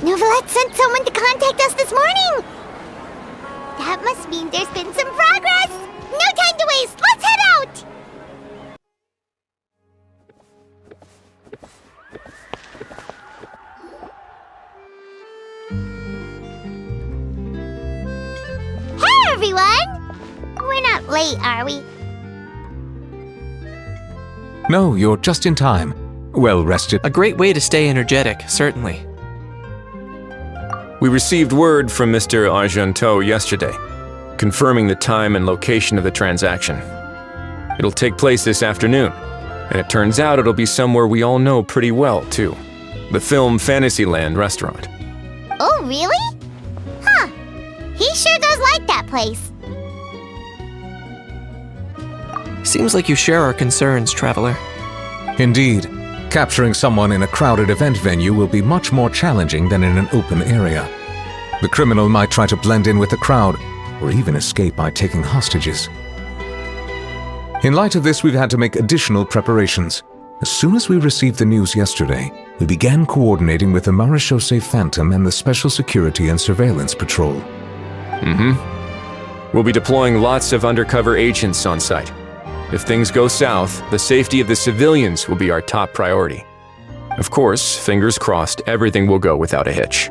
Novelette sent someone to contact us this morning! That must mean there's been some progress! No time to waste! Let's head out! Hey, everyone! We're not late, are we? No, you're just in time. Well rested. A great way to stay energetic, certainly. We received word from Mr. Argenteau yesterday, confirming the time and location of the transaction. It'll take place this afternoon, and it turns out it'll be somewhere we all know pretty well, too. The Film Fantasyland restaurant. Oh, really? Huh. He sure does like that place. Seems like you share our concerns, Traveler. Indeed. Capturing someone in a crowded event venue will be much more challenging than in an open area. The criminal might try to blend in with the crowd, or even escape by taking hostages. In light of this, we've had to make additional preparations. As soon as we received the news yesterday, we began coordinating with the Marechaussee Phantom and the Special Security and Surveillance Patrol. We'll be deploying lots of undercover agents on site. If things go south, the safety of the civilians will be our top priority. Of course, fingers crossed, everything will go without a hitch.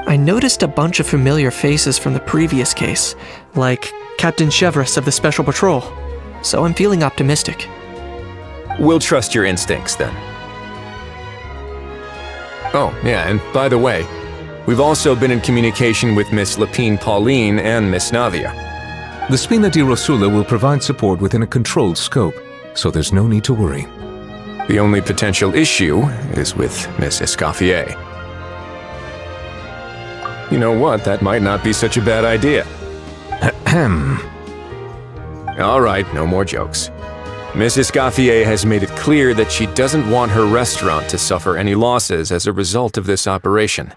I noticed a bunch of familiar faces from the previous case, like Captain Chevreuse of the Special Patrol, so I'm feeling optimistic. We'll trust your instincts, then. Oh, yeah, and by the way, we've also been in communication with Miss Lapine Pauline and Miss Navia. The Spina di Rosula will provide support within a controlled scope, so there's no need to worry. The only potential issue is with Miss Escoffier. You know what, that might not be such a bad idea. Ahem. All right, no more jokes. Miss Escoffier has made it clear that she doesn't want her restaurant to suffer any losses as a result of this operation.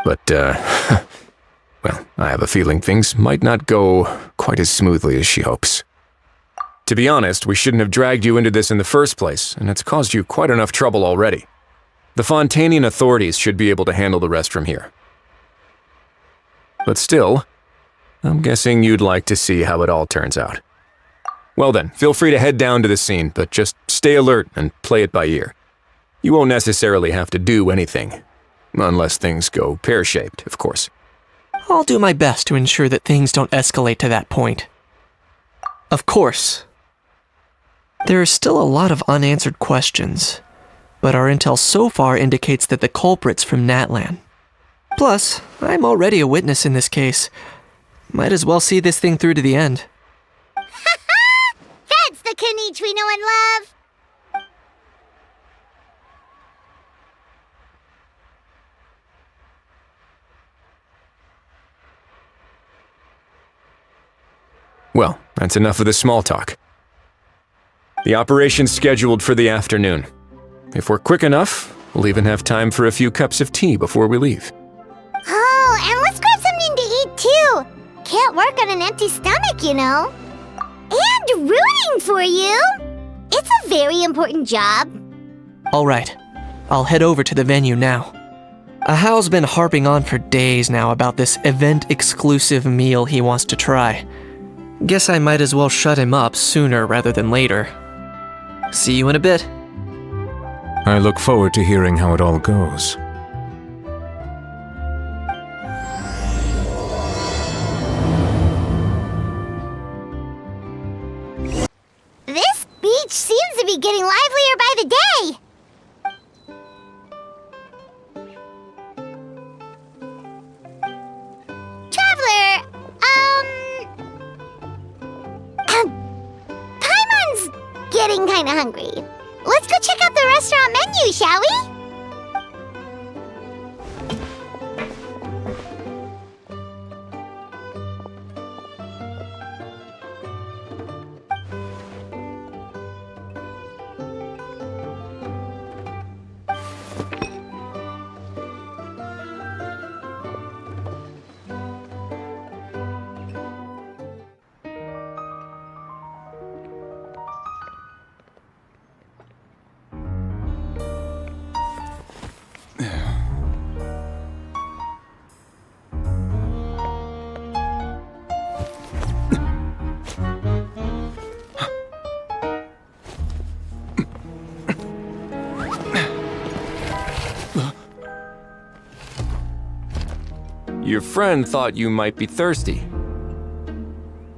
But, well, I have a feeling things might not go quite as smoothly as she hopes. To be honest, we shouldn't have dragged you into this in the first place, and it's caused you quite enough trouble already. The Fontanian authorities should be able to handle the rest from here. But still, I'm guessing you'd like to see how it all turns out. Well then, feel free to head down to the scene, but just stay alert and play it by ear. You won't necessarily have to do anything, unless things go pear-shaped, of course. I'll do my best to ensure that things don't escalate to that point. Of course. There are still a lot of unanswered questions, but our intel so far indicates that the culprit's from Natlan. Plus, I'm already a witness in this case. Might as well see this thing through to the end. That's the Knight we know and love! Well, that's enough of the small talk. The operation's scheduled for the afternoon. If we're quick enough, we'll even have time for a few cups of tea before we leave. Oh, and let's grab something to eat too! Can't work on an empty stomach, you know. And rooting for you! It's a very important job. All right, I'll head over to the venue now. Ahao's been harping on for days now about this event-exclusive meal he wants to try. Guess I might as well shut him up sooner rather than later. See you in a bit. I look forward to hearing how it all goes. This beach seems to be getting livelier by the day. Traveler, Paimon's getting kinda hungry. Let's go check out the restaurant menu, shall we? Your friend thought you might be thirsty.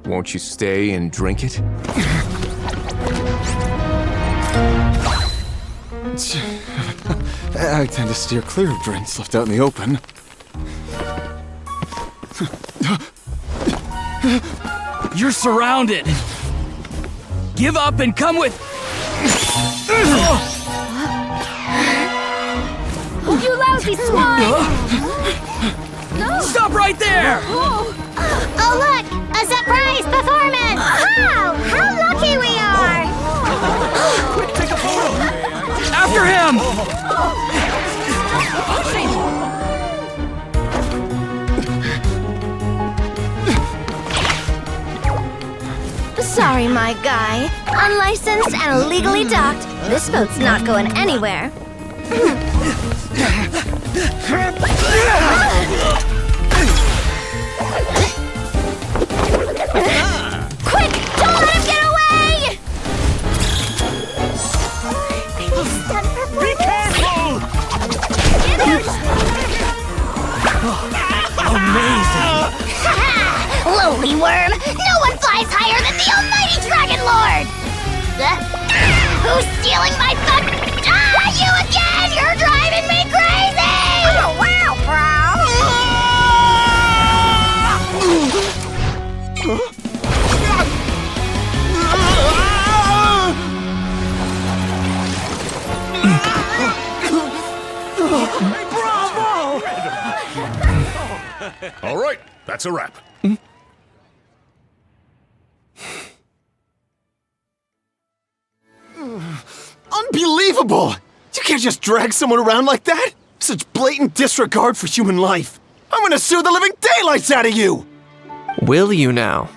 Won't you stay and drink it? I tend to steer clear of drinks left out in the open. You're surrounded. Give up and come with... You lousy swine! Stop right there! Oh, look! A surprise performance! Wow! How lucky we are! After him! Sorry, my guy. Unlicensed and illegally docked, this boat's not going anywhere. Quick! Don't let him get away! Be careful! Amazing! Lowly worm! No one flies higher than the almighty Dragon Lord! Who's stealing my fun? You again! You're driving me crazy! Oh, wow, All right, that's a wrap. Unbelievable! You can't just drag someone around like that! Such blatant disregard for human life! I'm gonna sue the living daylights out of you! Will you now?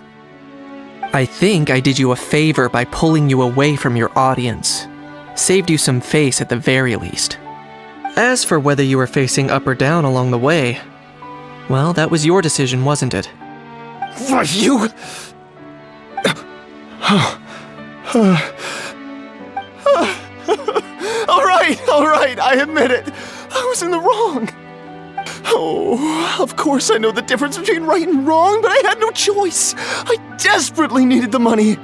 I think I did you a favor by pulling you away from your audience. Saved you some face at the very least. As for whether you were facing up or down along the way, well, that was your decision, wasn't it? Why, you... All right, I admit it. I was in the wrong. Oh, of course I know the difference between right and wrong, but I had no choice. I desperately needed the money.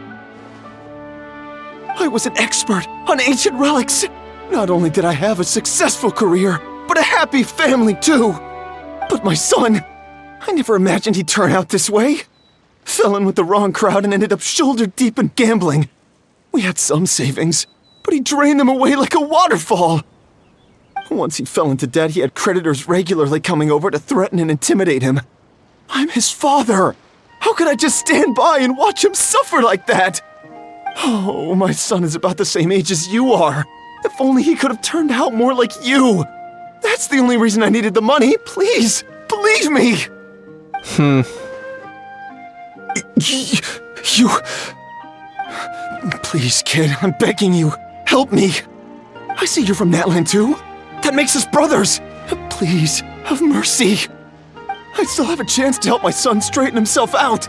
I was an expert on ancient relics. Not only did I have a successful career, but a happy family too. But my son, I never imagined he'd turn out this way. Fell in with the wrong crowd and ended up shoulder deep in gambling. We had some savings, but he drained them away like a waterfall. Once he fell into debt, he had creditors regularly coming over to threaten and intimidate him. I'm his father. How could I just stand by and watch him suffer like that? Oh, my son is about the same age as you are. If only he could have turned out more like you. That's the only reason I needed the money. Please, believe me. You... Please, kid, I'm begging you. Help me. I see you're from Natland too. That makes us brothers. Please, have mercy. I still have a chance to help my son straighten himself out.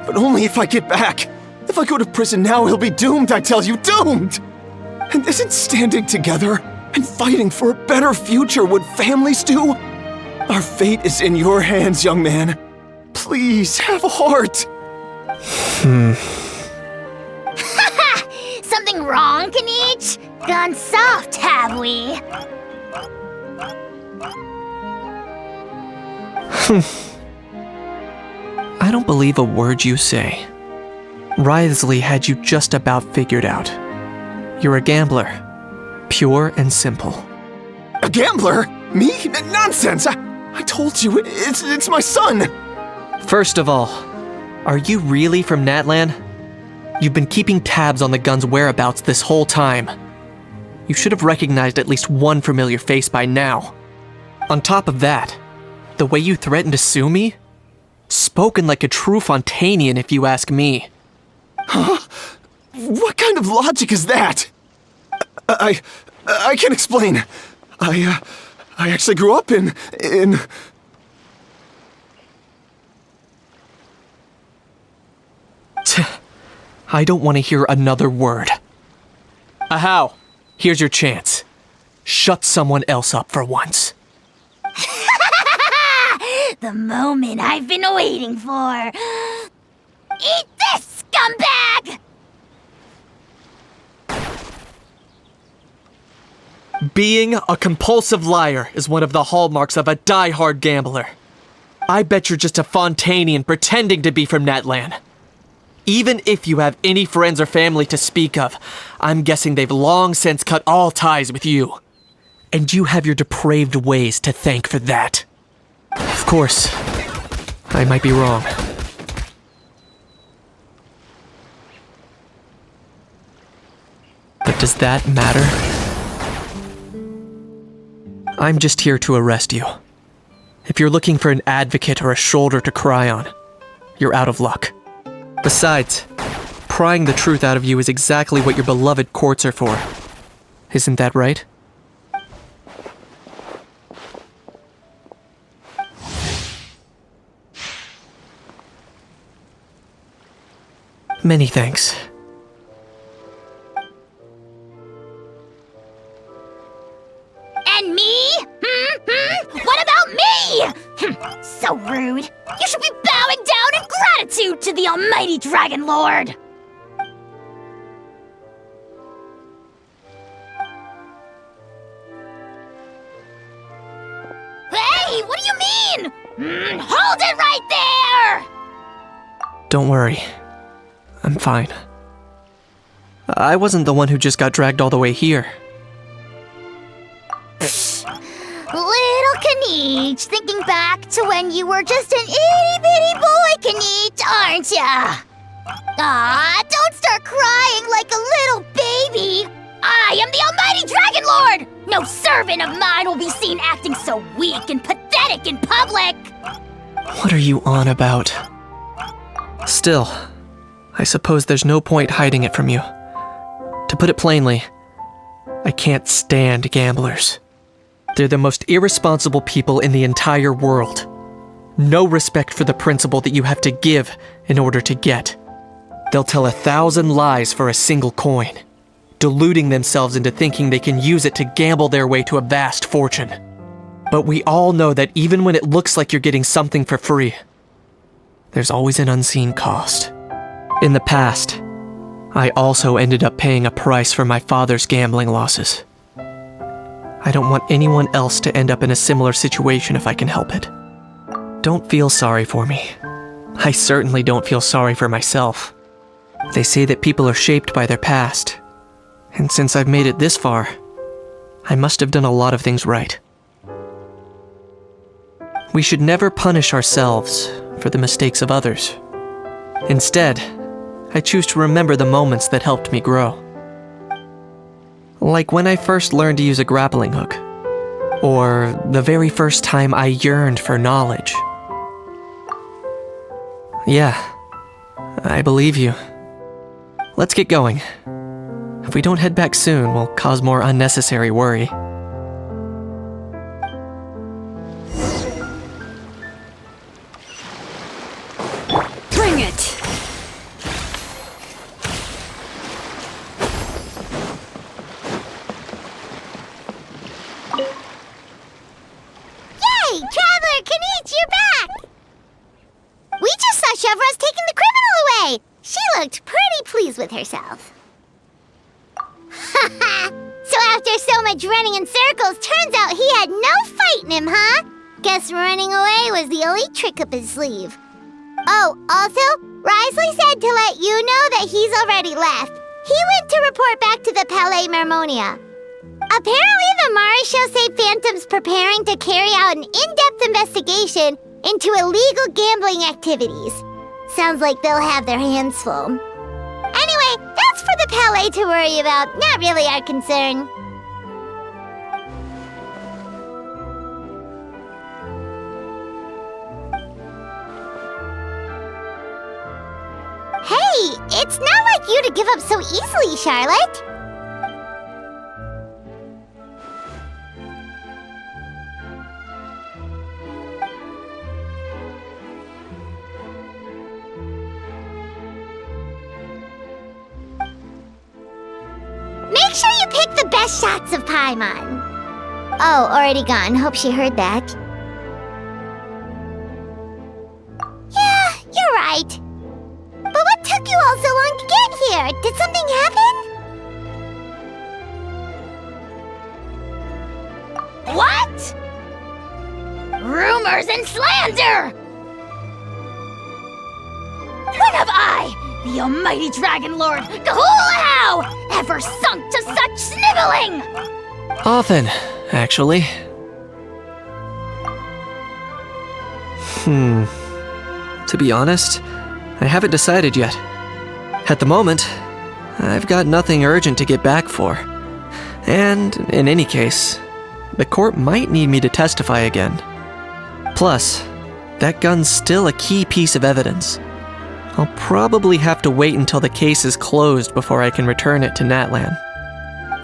But only if I get back. If I go to prison now, he'll be doomed, I tell you, doomed! And isn't standing together and fighting for a better future what families do? Our fate is in your hands, young man. Please, have a heart. Something wrong, Kanich? Gone soft, have we? I don't believe a word you say. Wriothesley had you just about figured out. You're a gambler. Pure and simple. A gambler? Me? Nonsense! I told you, it's my son! First of all, are you really from Natlan? You've been keeping tabs on the gun's whereabouts this whole time. You should have recognized at least one familiar face by now. On top of that, the way you threatened to sue me? Spoken like a true Fontanian, if you ask me. Huh? What kind of logic is that? I can't explain. I actually grew up in... I don't want to hear another word. Ahau, here's your chance. Shut someone else up for once. The moment I've been waiting for. Eat this, scumbag! Being a compulsive liar is one of the hallmarks of a die-hard gambler. I bet you're just a Fontanian pretending to be from Natlan. Even if you have any friends or family to speak of, I'm guessing they've long since cut all ties with you. And you have your depraved ways to thank for that. Of course, I might be wrong. But does that matter? I'm just here to arrest you. If you're looking for an advocate or a shoulder to cry on, you're out of luck. Besides, prying the truth out of you is exactly what your beloved courts are for. Isn't that right? Many thanks. And me? What about me? So rude. You should be bowing down in gratitude to the almighty Dragon Lord. Hey, what do you mean? Hold it right there! Don't worry. I'm fine. I wasn't the one who just got dragged all the way here. Little Kaniche, thinking back to when you were just an itty-bitty boy, Kaniche, aren't ya? Ah, don't start crying like a little baby. I am the almighty Dragon Lord! No servant of mine will be seen acting so weak and pathetic in public! What are you on about? Still, I suppose there's no point hiding it from you. To put it plainly, I can't stand gamblers. They're the most irresponsible people in the entire world. No respect for the principle that you have to give in order to get. They'll tell 1,000 lies for a single coin, deluding themselves into thinking they can use it to gamble their way to a vast fortune. But we all know that even when it looks like you're getting something for free, there's always an unseen cost. In the past, I also ended up paying a price for my father's gambling losses. I don't want anyone else to end up in a similar situation if I can help it. Don't feel sorry for me. I certainly don't feel sorry for myself. They say that people are shaped by their past, and since I've made it this far, I must have done a lot of things right. We should never punish ourselves for the mistakes of others. Instead, I choose to remember the moments that helped me grow. Like when I first learned to use a grappling hook, or the very first time I yearned for knowledge. Yeah, I believe you. Let's get going. If we don't head back soon, we'll cause more unnecessary worry. Bring it! Yay! Traveler Kaniche, you're back! We just saw Chevro's taking the criminal away! She looked pretty pleased with herself. So after so much running in circles, turns out he had no fight in him, huh? Guess running away was the only trick up his sleeve. Oh, also, Risley said to let you know that he's already left. He went to report back to the Palais Mermonia. Apparently the Maréchaux say Phantom's preparing to carry out an in-depth investigation into illegal gambling activities. Sounds like they'll have their hands full. Anyway, that's for the Palais to worry about, not really our concern. Hey, it's not like you to give up so easily, Charlotte. Make sure you pick the best shots of Paimon. Oh, already gone. Hope she heard that. You're right. But what took you all so long to get here? Did something happen? What? Rumors and slander! When have I, the almighty Dragon Lord, Kahulahau, ever sunk to such sniveling? Often, actually. To be honest, I haven't decided yet. At the moment, I've got nothing urgent to get back for. And, in any case, the court might need me to testify again. Plus, that gun's still a key piece of evidence. I'll probably have to wait until the case is closed before I can return it to Natlan.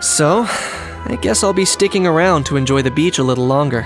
So, I guess I'll be sticking around to enjoy the beach a little longer.